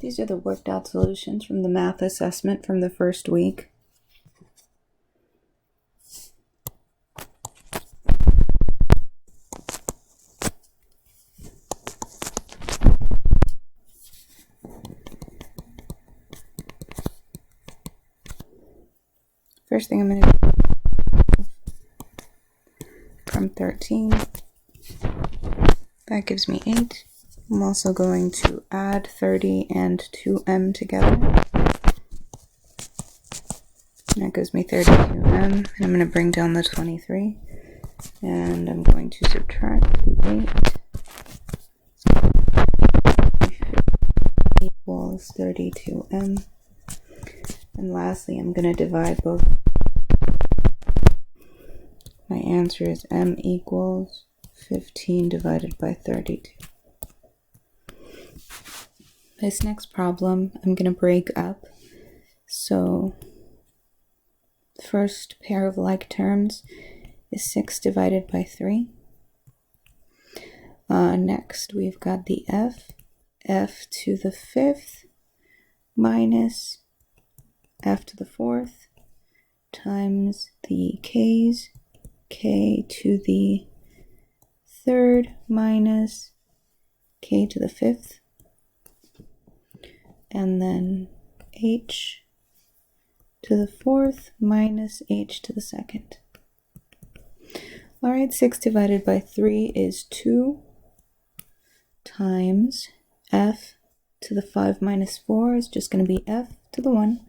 These are the worked out solutions from the math assessment from the first week. First thing I'm going to do from 13, that gives me 8. I'm also going to add 30 and 2m together. That gives me 32m, and I'm going to bring down the 23, and I'm going to subtract the 8 equals 32m. And lastly, I'm going to divide both. My answer is m equals 15 divided by 32. This next problem I'm going to break up. So the first pair of like terms is 6 divided by 3. Next we've got the f to the 5th minus f to the 4th times the k's, k to the 3rd minus k to the 5th, and then h to the 4th minus h to the 2nd. Alright, 6 divided by 3 is 2 times f to the 5 minus 4 is just going to be f to the 1.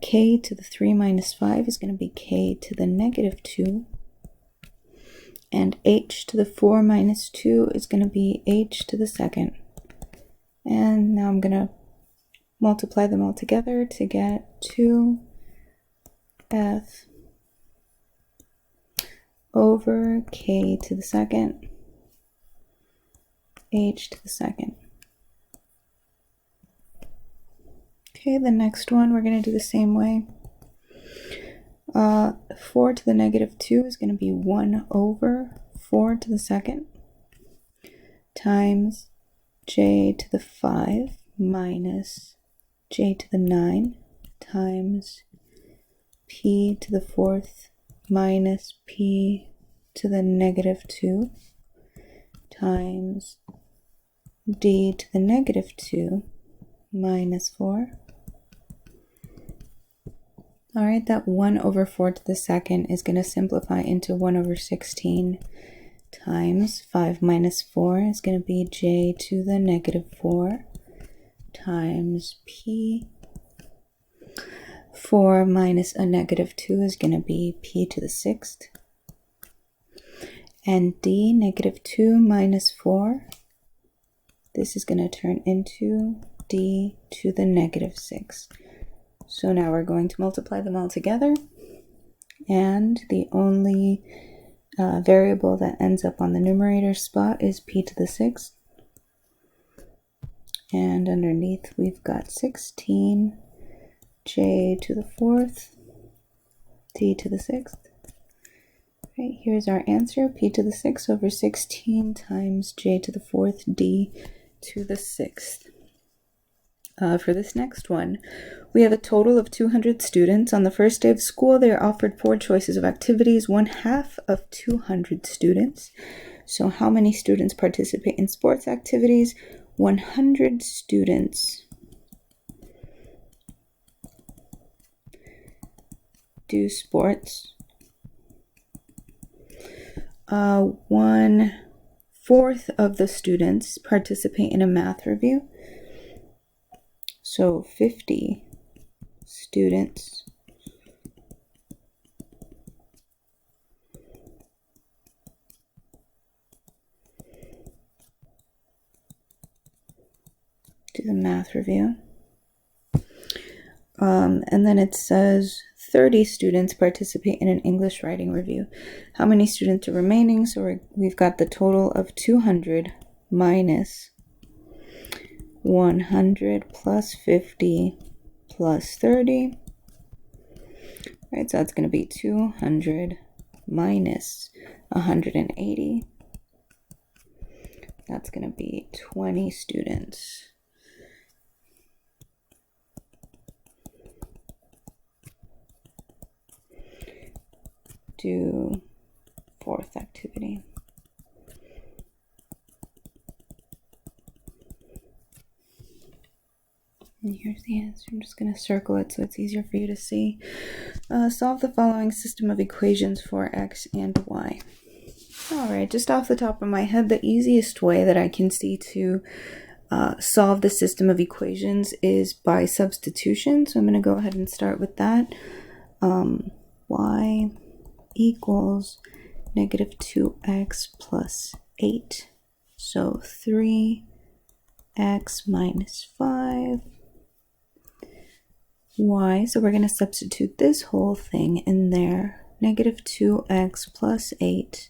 K to the 3 minus 5 is going to be k to the negative 2. And h to the 4 minus 2 is going to be h to the 2nd. And now I'm going to multiply them all together to get 2f over k to the 2nd, h to the 2nd. Okay, the next one we're going to do the same way. 4 to the negative 2 is going to be 1 over 4 to the 2nd times j to the 5 minus j to the 9 times p to the 4th minus p to the negative 2 times d to the negative 2 minus 4. Alright, that 1 over 4 to the 2nd is going to simplify into 1 over 16 times 5 minus 4 is going to be j to the negative 4 times p. 4 minus a negative 2 is going to be p to the 6th. And d, negative 2 minus 4, this is going to turn into d to the negative 6. So now we're going to multiply them all together, and the only variable that ends up on the numerator spot is p to the 6th. And underneath we've got 16 j to the 4th d to the 6th. Right, here's our answer, p to the 6th over 16 times j to the 4th d to the 6th. For this next one, we have a total of 200 students. On the first day of school, they are offered 4 choices of activities, 1/2 of 200 students. So how many students participate in sports activities? 100 students do sports. 1/4 of the students participate in a math review. So 50 students do the math review. And then it says 30 students participate in an English writing review. How many students are remaining? So we've got the total of 200 minus 100 plus 50 plus 30. Right, so that's going to be 200 minus 180. That's going to be 20 students. do fourth activity. And here's the answer. I'm just going to circle it so it's easier for you to see. Solve the following system of equations for x and y. Alright, just off the top of my head, the easiest way that I can see to solve the system of equations is by substitution. So I'm going to go ahead and start with that. Y equals negative 2x plus 8. So 3x minus 5. Y, so we're going to substitute this whole thing in there. Negative 2x plus 8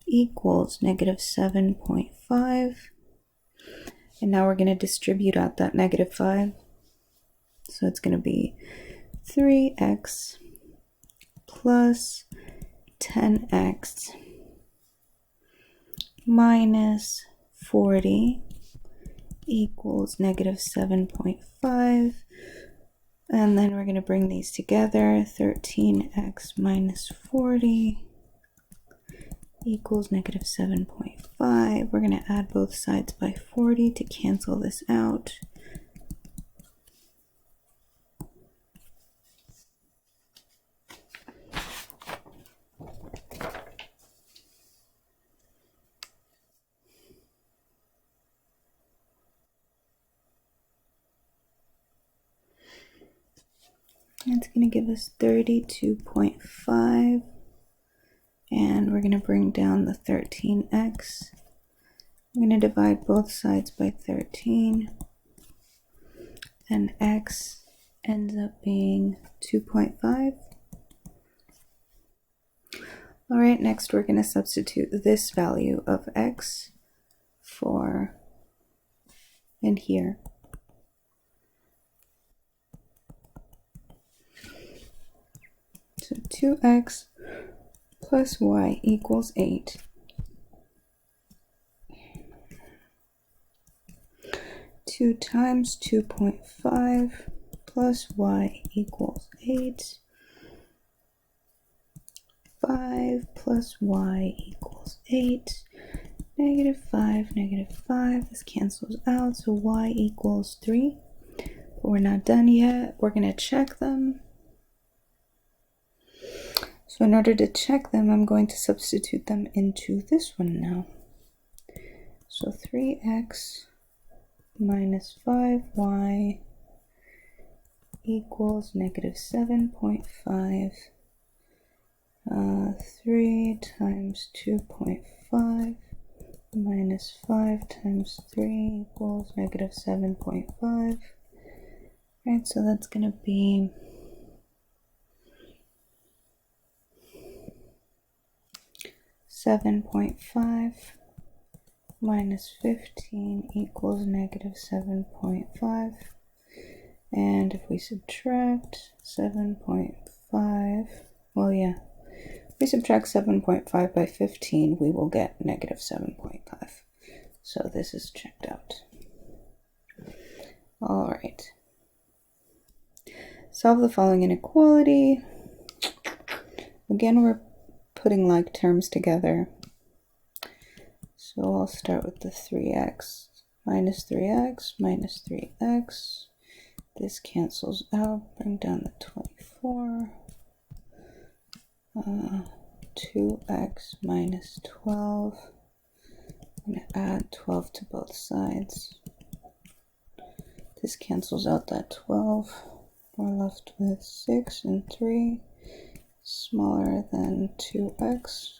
equals negative 7.5. And now we're going to distribute out that negative 5. So it's going to be 3x plus 10x minus 40 equals negative 7.5. And then we're going to bring these together. 13x minus 40 equals negative 7.5. We're going to add both sides by 40 to cancel this out. That's going to give us 32.5. And we're going to bring down the 13x. I'm going to divide both sides by 13. And x ends up being 2.5. All right, next we're going to substitute this value of x for in here. So 2x plus y equals 8. 2 times 2.5 plus y equals 8. 5 plus y equals 8. Negative 5, negative 5. This cancels out, so y equals 3. But we're not done yet. We're going to check them. So in order to check them, I'm going to substitute them into this one now. So 3x minus 5y equals negative 7.5. 3 times 2.5 minus 5 times 3 equals negative 7.5. Right, so that's going to be 7.5 minus 15 equals negative 7.5. And if we subtract 7.5, well, yeah, if we subtract 7.5 by 15, we will get negative 7.5. So this is checked out. All right. Solve the following inequality. Again, we're putting like terms together. So I'll start with the 3x minus 3x minus 3x. This cancels out. Bring down the 24. 2x minus 12. I'm going to add 12 to both sides. This cancels out that 12. We're left with 6 and 3. Smaller than 2x.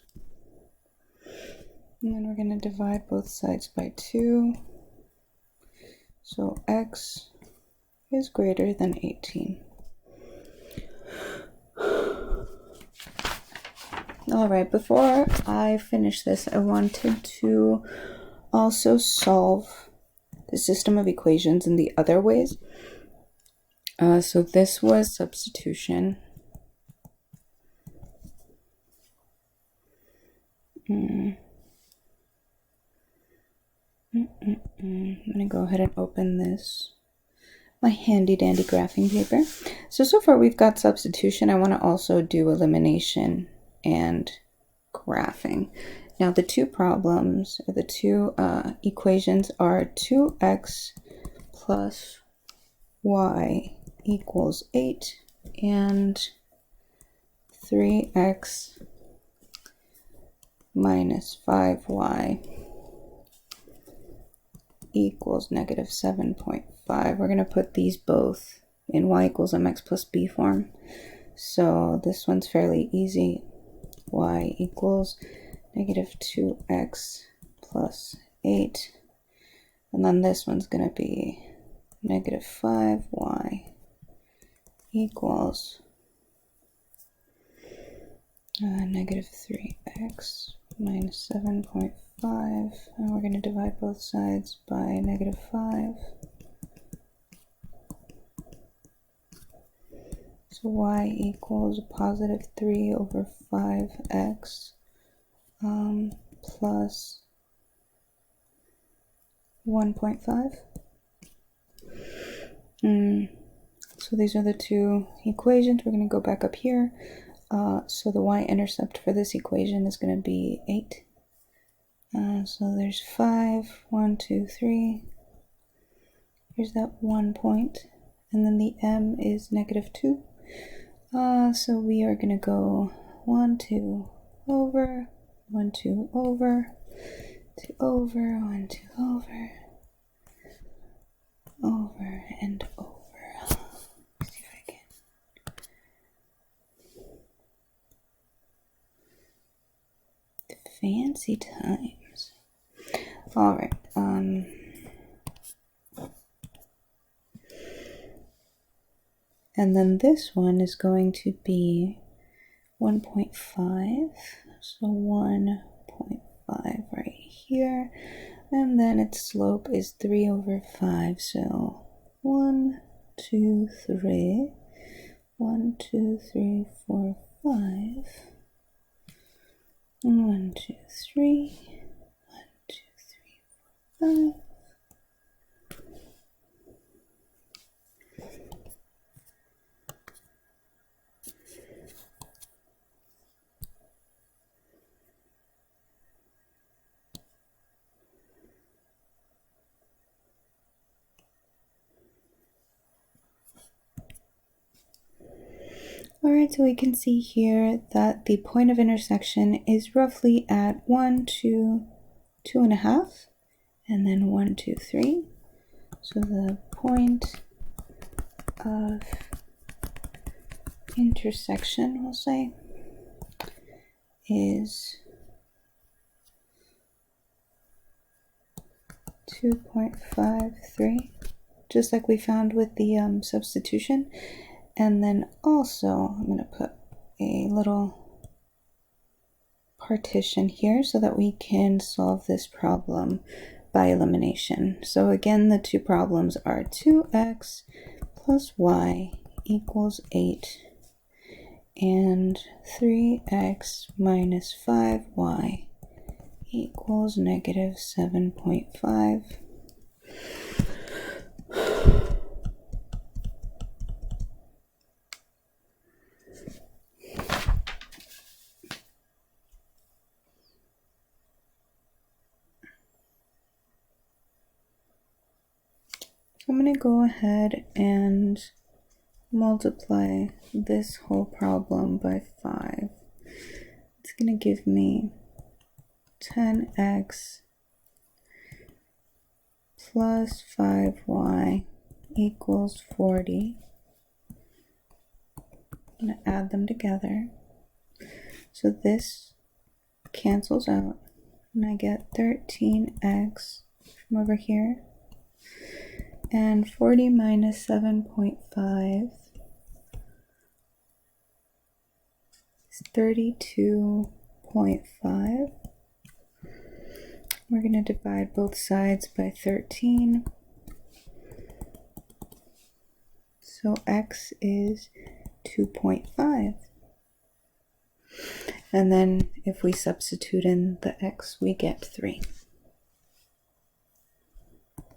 And then we're going to divide both sides by 2. So x is greater than 18. Alright, before I finish this, I wanted to also solve the system of equations in the other ways. So this was substitution. I'm going to go ahead and open this. my handy dandy graphing paper. So far we've got substitution. I want to also do elimination and graphing. Now the two problems, or the two equations are 2x plus y equals 8 and 3x minus 5y equals negative 7.5. We're going to put these both in y equals mx plus b form. So this one's fairly easy. Y equals negative 2x plus 8. And then this one's going to be negative 5y equals negative 3x minus 7.5. And we're going to divide both sides by negative 5. So y equals a positive 3 over 5x plus 1.5. So these are the two equations. We're going to go back up here. So the y-intercept for this equation is going to be 8. So there's 5, 1, 2, 3. Here's that 1 point. And then the m is negative 2. So we are going to go 1, 2, over, 1, 2, over, 2 over, 1, 2, over, over, and over. Let's see if I can. Fancy times. All right. And then this one is going to be 1.5. So 1.5 right here. And then its slope is 3 over 5. So 1, 2, 3. 1, 2, 3, 4, 5. 1, 2, 3. 1, 2, 3, 4, 5. Alright, so we can see here that the point of intersection is roughly at 1, 2, 2.5, and then 1, 2, 3. So the point of intersection, we'll say, is 2.53, just like we found with the substitution. And then also, I'm going to put a little partition here so that we can solve this problem by elimination. So again, the two problems are 2x plus y equals 8 and 3x minus 5y equals negative 7.5. I'm going to go ahead and multiply this whole problem by 5. It's going to give me 10x plus 5y equals 40. I'm going to add them together. So this cancels out, and I get 13x from over here. And 40 minus 7.5 is 32.5. We're going to divide both sides by 13. So x is 2.5. And then if we substitute in the x, we get 3.